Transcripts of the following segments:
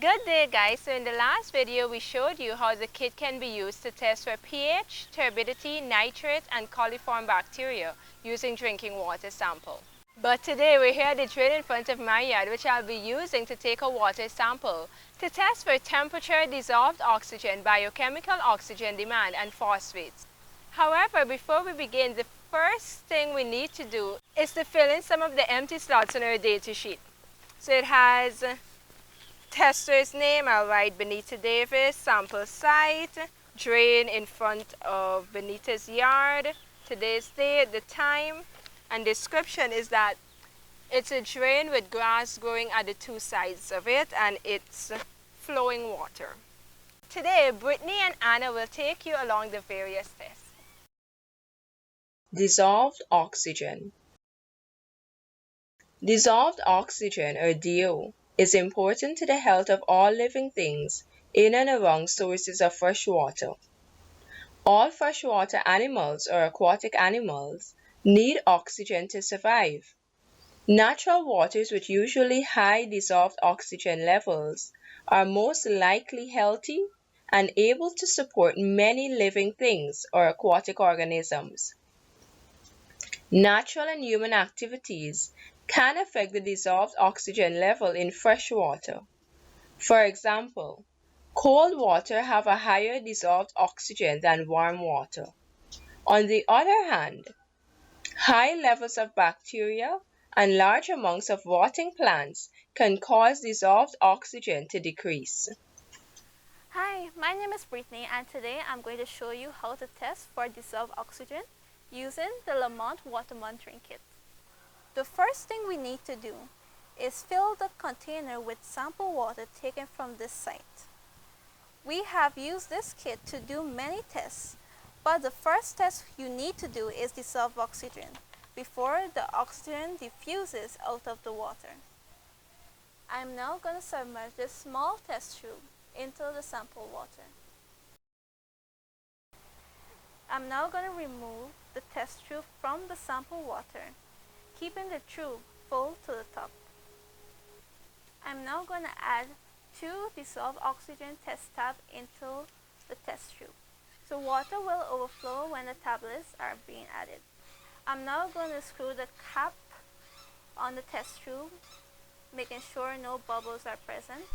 Good day guys, so in the last video we showed you how the kit can be used to test for pH, turbidity, nitrates and coliform bacteria using drinking water sample. But today we're here at the drain in front of my yard which I'll be using to take a water sample to test for temperature, dissolved oxygen, biochemical oxygen demand and phosphates. However, before we begin, the first thing we need to do is to fill in some of the empty slots on our data sheet. So it has tester's name, I'll write Benita Davis, sample site, drain in front of Benita's yard, today's date, the time, and description is that it's a drain with grass growing at the two sides of it and it's flowing water. Today, Brittany and Anna will take you along the various tests. Dissolved oxygen. Dissolved oxygen, or DO, is important to the health of all living things in and around sources of fresh water. All freshwater animals or aquatic animals need oxygen to survive. Natural waters with usually high dissolved oxygen levels are most likely healthy and able to support many living things or aquatic organisms. Natural and human activities can affect the dissolved oxygen level in fresh water. For example, cold water have a higher dissolved oxygen than warm water. On the other hand, high levels of bacteria and large amounts of rotting plants can cause dissolved oxygen to decrease. Hi, my name is Brittany and today I'm going to show you how to test for dissolved oxygen using the Motte Water Monitoring Kit. The first thing we need to do is fill the container with sample water taken from this site. We have used this kit to do many tests, but the first test you need to do is dissolve oxygen before the oxygen diffuses out of the water. I'm now going to submerge this small test tube into the sample water. I'm now going to remove the test tube from the sample water, keeping the tube full to the top. I'm now going to add 2 dissolved oxygen test tabs into the test tube. So water will overflow when the tablets are being added. I'm now going to screw the cap on the test tube, making sure no bubbles are present.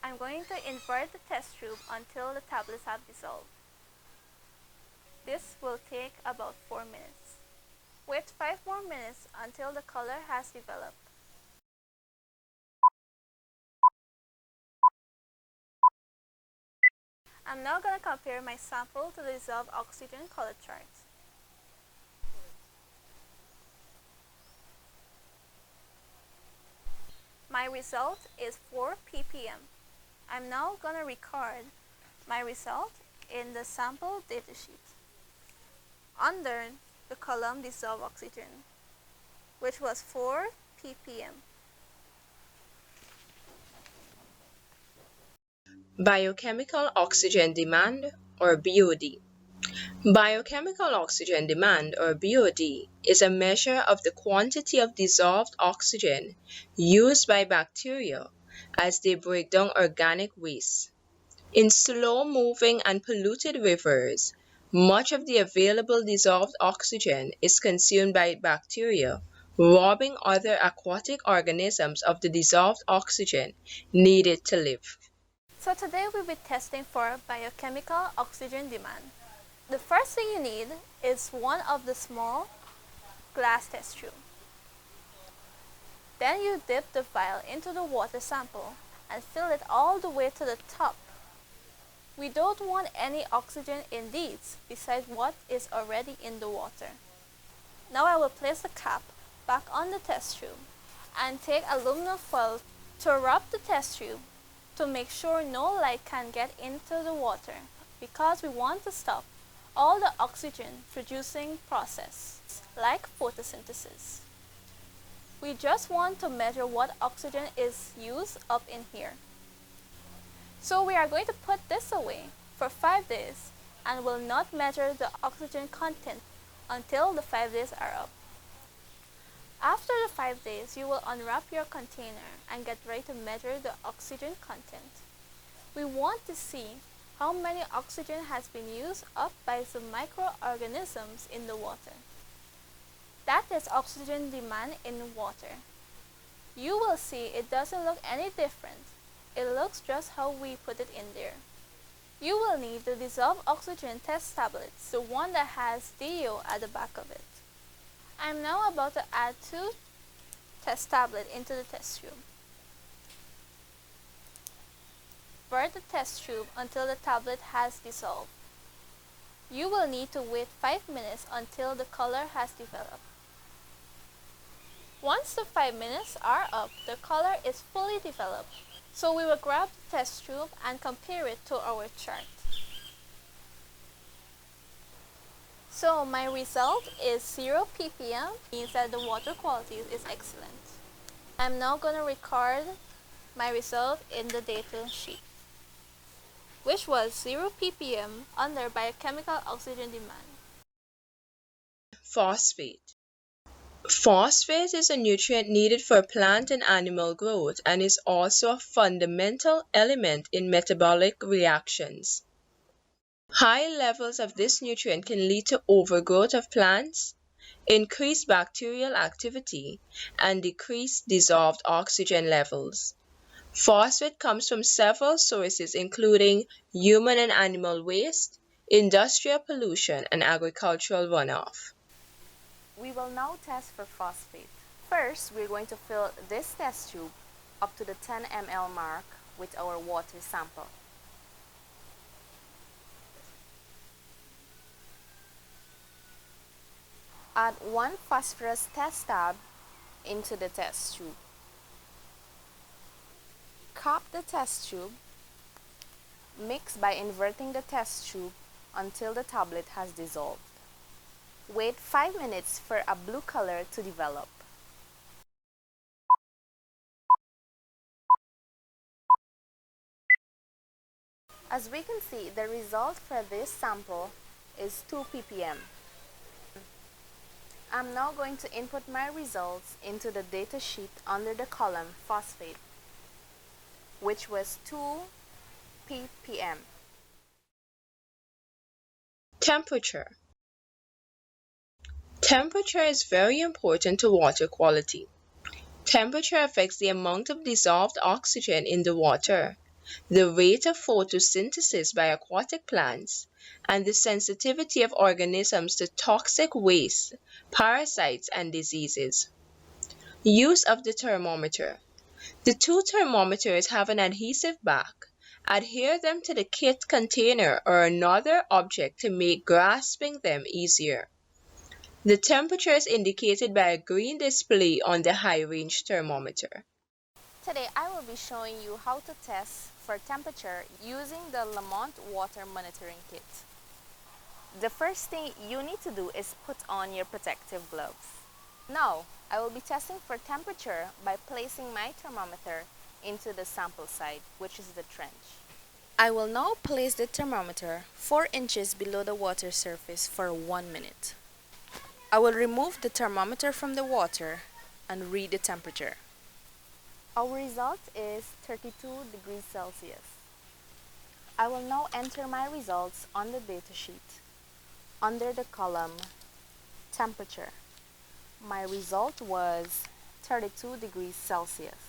I'm going to invert the test tube until the tablets have dissolved. This will take about 4 minutes. Wait 5 more minutes until the color has developed. I'm now going to compare my sample to the dissolved oxygen color chart. My result is 4 ppm. I'm now going to record my result in the sample datasheet under the column dissolved oxygen, which was 4 ppm. Biochemical Oxygen Demand, or BOD. Biochemical oxygen demand, or BOD, is a measure of the quantity of dissolved oxygen used by bacteria as they break down organic waste. In slow-moving and polluted rivers, much of the available dissolved oxygen is consumed by bacteria, robbing other aquatic organisms of the dissolved oxygen needed to live. So today we'll be testing for biochemical oxygen demand. The first thing you need is one of the small glass test tube. Then you dip the vial into the water sample and fill it all the way to the top. We don't want any oxygen in these besides what is already in the water. Now I will place the cap back on the test tube and take aluminum foil to wrap the test tube to make sure no light can get into the water because we want to stop all the oxygen producing process like photosynthesis. We just want to measure what oxygen is used up in here. So we are going to put this away for 5 days and will not measure the oxygen content until the 5 days are up. After the 5 days, you will unwrap your container and get ready to measure the oxygen content. We want to see how many oxygen has been used up by some microorganisms in the water. That is oxygen demand in water. You will see it doesn't look any different. It looks just how we put it in there. You will need the dissolved oxygen test tablets, the one that has DO at the back of it. I am now about to add 2 test tablets into the test tube. Burn the test tube until the tablet has dissolved. You will need to wait 5 minutes until the color has developed. Once the 5 minutes are up, the color is fully developed. So we will grab the test tube and compare it to our chart. So my result is 0 ppm, means that the water quality is excellent. I'm now going to record my result in the data sheet, which was 0 ppm under biochemical oxygen demand. Phosphate. Phosphate is a nutrient needed for plant and animal growth and is also a fundamental element in metabolic reactions. High levels of this nutrient can lead to overgrowth of plants, increased bacterial activity, and decreased dissolved oxygen levels. Phosphate comes from several sources including human and animal waste, industrial pollution, and agricultural runoff. We will now test for phosphate. First, we're going to fill this test tube up to the 10 ml mark with our water sample. Add 1 phosphorus test tab into the test tube. Cap the test tube. Mix by inverting the test tube until the tablet has dissolved. Wait 5 minutes for a blue color to develop. As we can see, the result for this sample is 2 ppm. I'm now going to input my results into the data sheet under the column phosphate, which was 2 ppm. Temperature. Temperature is very important to water quality. Temperature affects the amount of dissolved oxygen in the water, the rate of photosynthesis by aquatic plants, and the sensitivity of organisms to toxic waste, parasites, and diseases. Use of the thermometer. The 2 thermometers have an adhesive back. Adhere them to the kit container or another object to make grasping them easier. The temperature is indicated by a green display on the high range thermometer. Today I will be showing you how to test for temperature using the Motte Water Monitoring Kit. The first thing you need to do is put on your protective gloves. Now, I will be testing for temperature by placing my thermometer into the sample side, which is the trench. I will now place the thermometer 4 inches below the water surface for 1 minute. I will remove the thermometer from the water and read the temperature. Our result is 32 degrees Celsius. I will now enter my results on the data sheet under the column temperature. My result was 32 degrees Celsius.